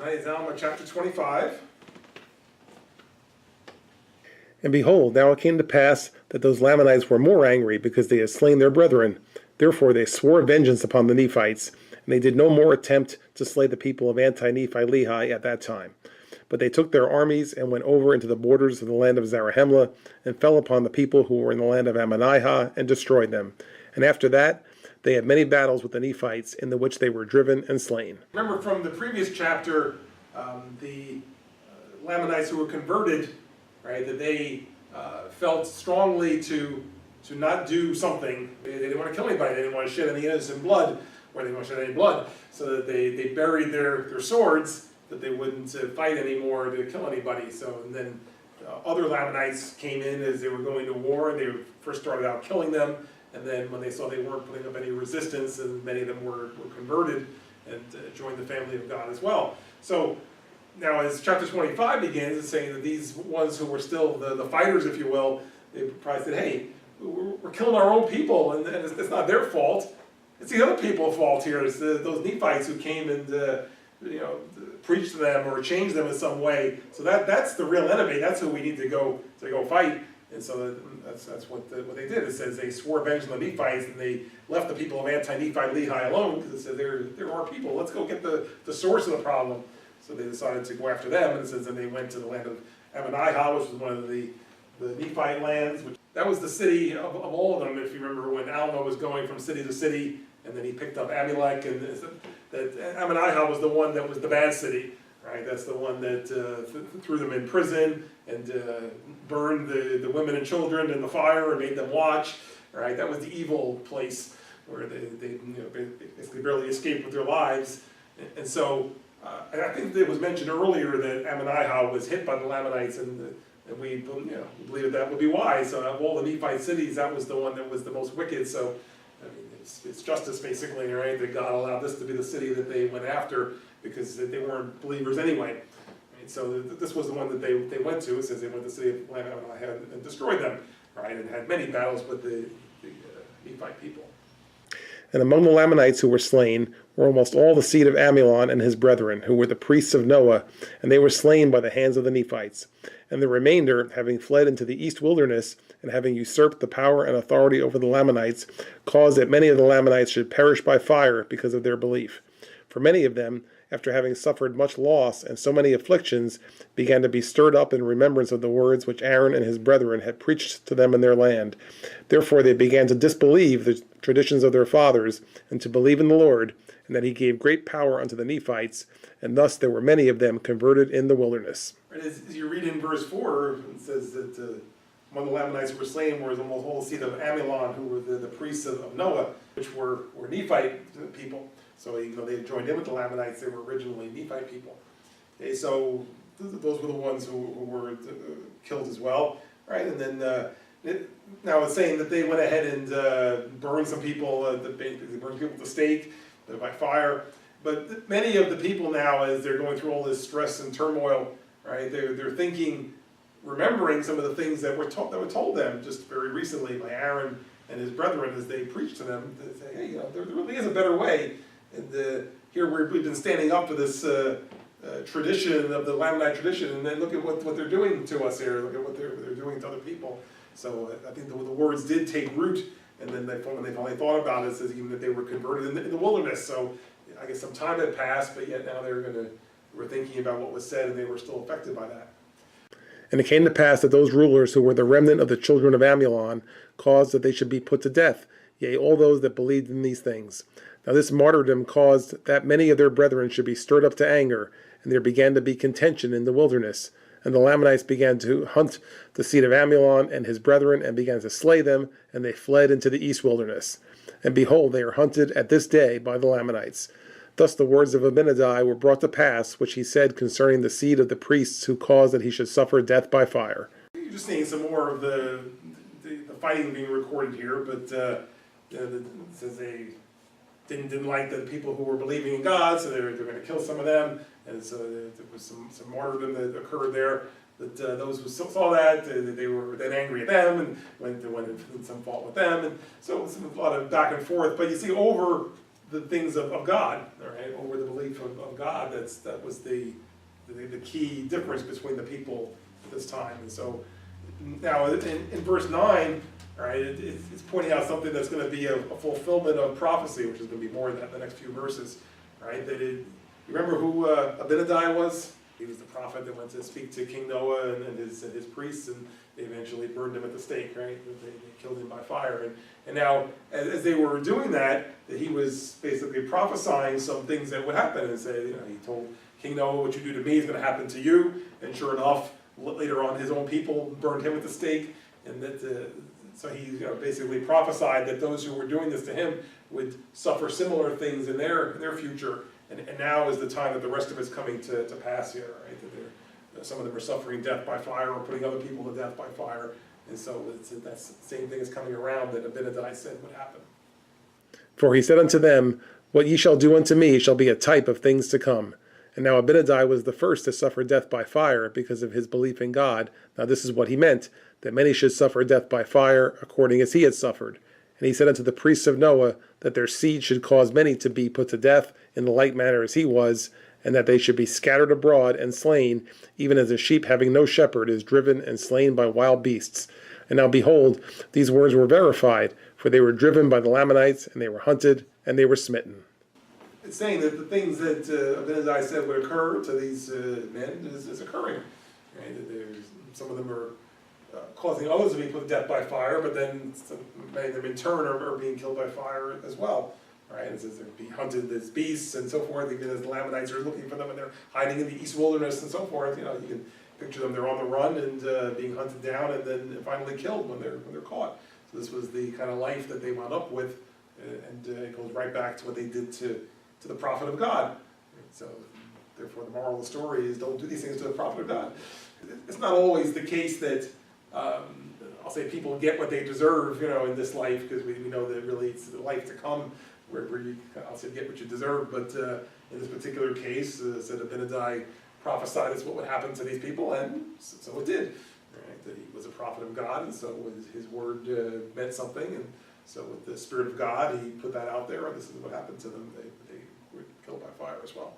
Tonight is Alma chapter 25. And behold, now it came to pass that those Lamanites were more angry because they had slain their brethren. Therefore they swore vengeance upon the Nephites, and they did no more attempt to slay the people of Anti-Nephi Lehi at that time. But they took their armies and went over into the borders of the land of Zarahemla, and fell upon the people who were in the land of Ammonihah, and destroyed them. And after that they had many battles with the Nephites, in the which they were driven and slain. Remember from the previous chapter, the Lamanites who were converted, right, that they felt strongly to not do something. They didn't want to kill anybody. They didn't want to shed any innocent blood, or they didn't want to shed any blood, so that they buried their swords, that they wouldn't fight anymore to kill anybody. So, and then other Lamanites came in as they were going to war, and they first started out killing them, and then when they saw they weren't putting up any resistance, and many of them were converted and joined the family of God as well. So now as chapter 25 begins, it's saying that these ones who were still the fighters, if you will, they probably said, hey, we're killing our own people, and it's not their fault. It's the other people's fault here. It's those Nephites who came and preached to them or changed them in some way. So that's the real enemy. That's who we need to go fight. And so that's what they did. It says they swore vengeance on the Nephites, and they left the people of Anti-Nephi Lehi alone, because it said they're our people. Let's go get the source of the problem. So they decided to go after them, and it says then they went to the land of Ammonihah, which was one of the Nephite lands. That was the city of all of them, if you remember, when Alma was going from city to city, and then he picked up Amulek, and that Ammonihah was the one that was the bad city, right? That's the one that threw them in prison and burned the women and children in the fire and made them watch, right? That was the evil place where they basically barely escaped with their lives. And so I think it was mentioned earlier that Ammonihah was hit by the Lamanites, and we believe that would be why. So of all the Nephite cities, that was the one that was the most wicked. So I mean, it's justice basically, right? That God allowed this to be the city that they went after, because they weren't believers anyway. Right? So this was the one that they went to. It says they went to the city of Ammonihah and destroyed them, right? And had many battles with the Nephite people. And among the Lamanites who were slain were almost all the seed of Amulon and his brethren, who were the priests of Noah, and they were slain by the hands of the Nephites. And the remainder, having fled into the east wilderness, and having usurped the power and authority over the Lamanites, caused that many of the Lamanites should perish by fire because of their belief. For many of them, after having suffered much loss and so many afflictions, began to be stirred up in remembrance of the words which Aaron and his brethren had preached to them in their land. Therefore they began to disbelieve the traditions of their fathers, and to believe in the Lord, and that he gave great power unto the Nephites, and thus there were many of them converted in the wilderness. Right, as you read in verse 4, it says that among the Lamanites who were slain was almost all the seed of Amulon, who were the priests of Noah, which were Nephite people. So even though they had joined in with the Lamanites, they were originally Nephite people. Okay, so those were the ones who were killed as well, right? And then now it's saying that they went ahead and burned some people. They burned people at the stake by fire. But many of the people now, as they're going through all this stress and turmoil, right? They're thinking, remembering some of the things that were told them just very recently by Aaron and his brethren as they preached to them. They say, hey, there really is a better way. And here we've been standing up for this tradition of the Lamanite tradition, and then look at what they're doing to us here. Look at what they're doing to other people. So I think the words did take root, and then when they finally thought about it, it says even that they were converted in the wilderness. So I guess some time had passed, but yet now they were thinking about what was said, and they were still affected by that. And it came to pass that those rulers who were the remnant of the children of Amulon caused that they should be put to death, yea, all those that believed in these things. Now this martyrdom caused that many of their brethren should be stirred up to anger, and there began to be contention in the wilderness. And the Lamanites began to hunt the seed of Amulon and his brethren, and began to slay them, and they fled into the east wilderness. And behold, they are hunted at this day by the Lamanites. Thus the words of Abinadi were brought to pass, which he said concerning the seed of the priests who caused that he should suffer death by fire. You're just seeing some more of the fighting being recorded here, but it says they didn't like the people who were believing in God, so they're going to kill some of them, and so there was some martyrdom that occurred there. That those who saw that, they were then angry at them, and went in some fault with them, and so it was a lot of back and forth. But you see, over the things of God, all right, over the belief belief of God. That was the key difference between the people at this time. And so now in verse 9, right, it's pointing out something that's going to be a fulfillment of prophecy, which is going to be more of that in the next few verses, right? You remember who Abinadi was? He was the prophet that went to speak to King Noah and his priests, and they eventually burned him at the stake, right? They killed him by fire. And now, as they were doing that, he was basically prophesying some things that would happen, and say, he told King Noah, what you do to me is going to happen to you. And sure enough, later on, his own people burned him at the stake, and so he basically prophesied that those who were doing this to him would suffer similar things in their future. And now is the time that the rest of it's coming to pass here, right? That some of them are suffering death by fire or putting other people to death by fire. And so that's the same thing is coming around that Abinadi said would happen. For he said unto them, what ye shall do unto me shall be a type of things to come. And now Abinadi was the first to suffer death by fire because of his belief in God. Now this is what he meant, that many should suffer death by fire, according as he had suffered. And he said unto the priests of Noah, that their seed should cause many to be put to death in the like manner as he was, and that they should be scattered abroad and slain, even as a sheep having no shepherd is driven and slain by wild beasts. And now behold, these words were verified, for they were driven by the Lamanites, and they were hunted, and they were smitten. It's saying that the things that Abinadi said would occur to these men is occurring. Right? Some of them are causing others to be put to death by fire, but then many of them in turn are being killed by fire as well. Right? It says they're being hunted as beasts and so forth, even as the Lamanites are looking for them and they're hiding in the east wilderness and so forth. You can picture them, they're on the run and being hunted down and then finally killed when they're caught. So this was the kind of life that they wound up with, and it goes right back to what they did to the prophet of God. So therefore the moral of the story is don't do these things to the prophet of God. It's not always the case that I'll say people get what they deserve, in this life, because we know that really it's the life to come where you, I'll say, get what you deserve. But in this particular case, said Abinadi prophesied as what would happen to these people, and so it did. Right? That he was a prophet of God, and so his word meant something, and so with the Spirit of God, he put that out there, and this is what happened to them. They were killed by fire as well.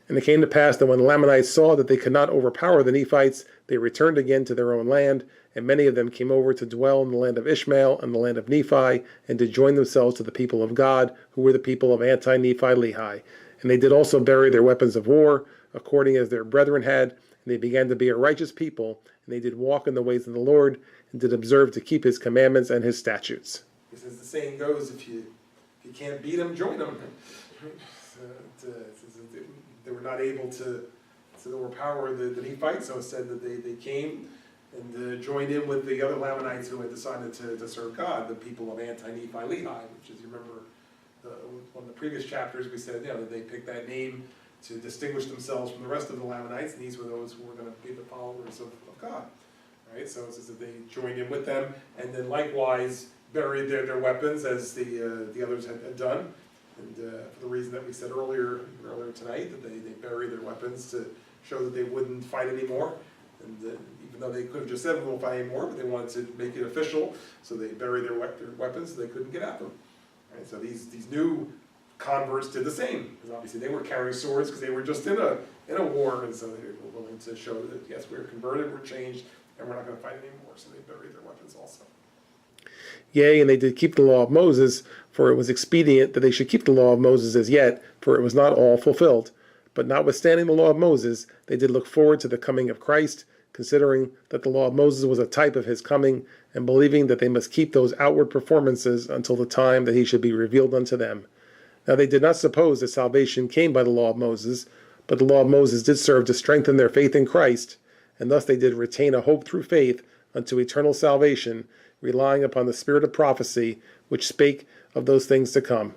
And it came to pass that when the Lamanites saw that they could not overpower the Nephites, they returned again to their own land, and many of them came over to dwell in the land of Ishmael and the land of Nephi, and to join themselves to the people of God, who were the people of anti-Nephi Lehi. And they did also bury their weapons of war, according as their brethren had, and they began to be a righteous people, and they did walk in the ways of the Lord, and did observe to keep his commandments and his statutes. Because as the saying goes, if you can't beat them, join them. They were not able to overpower the Nephites, so it said that they came and joined in with the other Lamanites who had decided to serve God, the people of anti-Nephi Lehi, which, as you remember, one of the previous chapters, we said that they picked that name to distinguish themselves from the rest of the Lamanites, and these were those who were going to be the followers of God. Right? So it says that they joined in with them, and then likewise buried their weapons as the others had done. And for the reason that we said earlier tonight, that they buried their weapons to show that they wouldn't fight anymore. And even though they could have just said we won't fight anymore, but they wanted to make it official, so they buried their weapons so they couldn't get at them. Right? So these new converts did the same, because obviously they were carrying swords because they were just in a war, and so they were willing to show that yes, we're converted, we're changed, and we're not going to fight anymore. So they buried their weapons also. Yea, and they did keep the law of Moses, for it was expedient that they should keep the law of Moses as yet, for it was not all fulfilled. But notwithstanding the law of Moses, they did look forward to the coming of Christ, considering that the law of Moses was a type of his coming, and believing that they must keep those outward performances until the time that he should be revealed unto them. Now they did not suppose that salvation came by the law of Moses, but the law of Moses did serve to strengthen their faith in Christ, and thus they did retain a hope through faith unto eternal salvation, relying upon the spirit of prophecy, which spake of those things to come.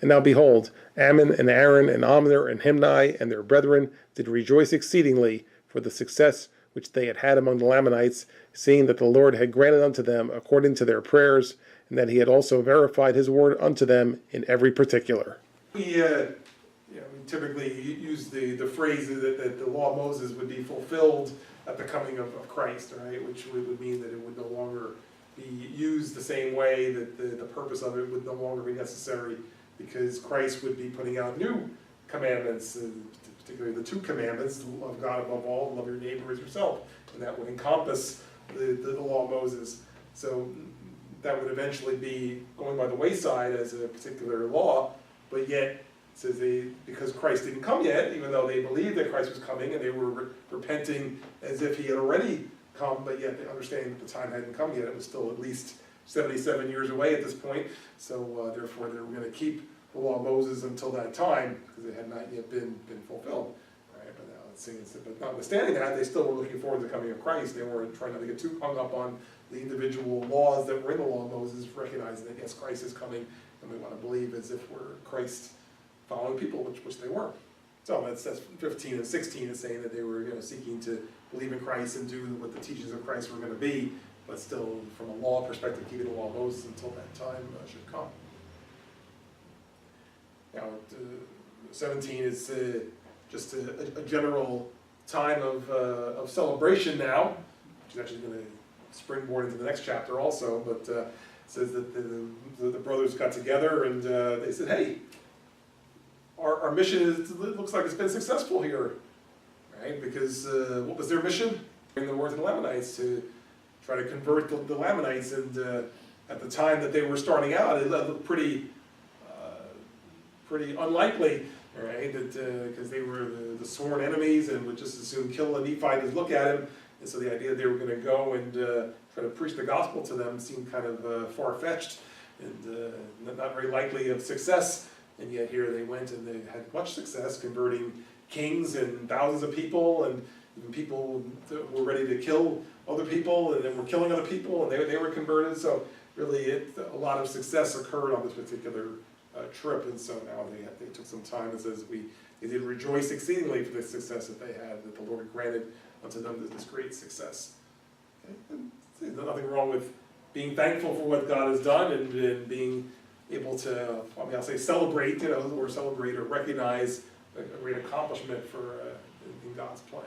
And now behold, Ammon and Aaron and Omner and Himni and their brethren did rejoice exceedingly for the success which they had among the Lamanites, seeing that the Lord had granted unto them according to their prayers, and that he had also verified his word unto them in every particular. We typically use the phrase that the law of Moses would be fulfilled at the coming of Christ, right? Which would mean that it would no longer be used the same way, that the purpose of it would no longer be necessary, because Christ would be putting out new commandments, particularly the two commandments, love God above all, love your neighbor as yourself, and that would encompass the law of Moses. So that would eventually be going by the wayside as a particular law, but yet it says because Christ didn't come yet, even though they believed that Christ was coming and they were repenting as if he had already come, but yet they understanding that the time hadn't come yet. It was still at least 77 years away at this point, so therefore they were going to keep the law of Moses until that time because it had not yet been fulfilled. Right? But now it's saying, but notwithstanding that, they still were looking forward to the coming of Christ. They weren't trying not to get too hung up on the individual laws that were in the law of Moses, recognizing that yes, Christ is coming, and we want to believe as if we're Christ following people, which they were. So that's 15 and 16 is saying that they were seeking to believe in Christ and do what the teachings of Christ were going to be, but still, from a law perspective, keeping the law of Moses until that time should come. Now, 17 is just a general time of celebration now, which is actually going to springboard into the next chapter also, but it says that the brothers got together and they said, hey, our mission looks like it's been successful here, right? Because what was their mission? Bring the word to the Lamanites, to try to convert the Lamanites, and at the time that they were starting out, it looked pretty unlikely, right? That because they were the sworn enemies and would just as soon kill a Nephite as look at him, and so the idea that they were going to go and try to preach the gospel to them seemed kind of far-fetched and not very likely of success. And yet here they went and they had much success converting kings and thousands of people, and even people that were ready to kill other people and then were killing other people, and they were converted. So really a lot of success occurred on this particular trip, and so now they took some time. It says they did rejoice exceedingly for the success that they had, that the Lord granted unto them this great success. Okay? And there's nothing wrong with being thankful for what God has done and being able to, I'll say celebrate, or celebrate or recognize a great accomplishment for in God's plan.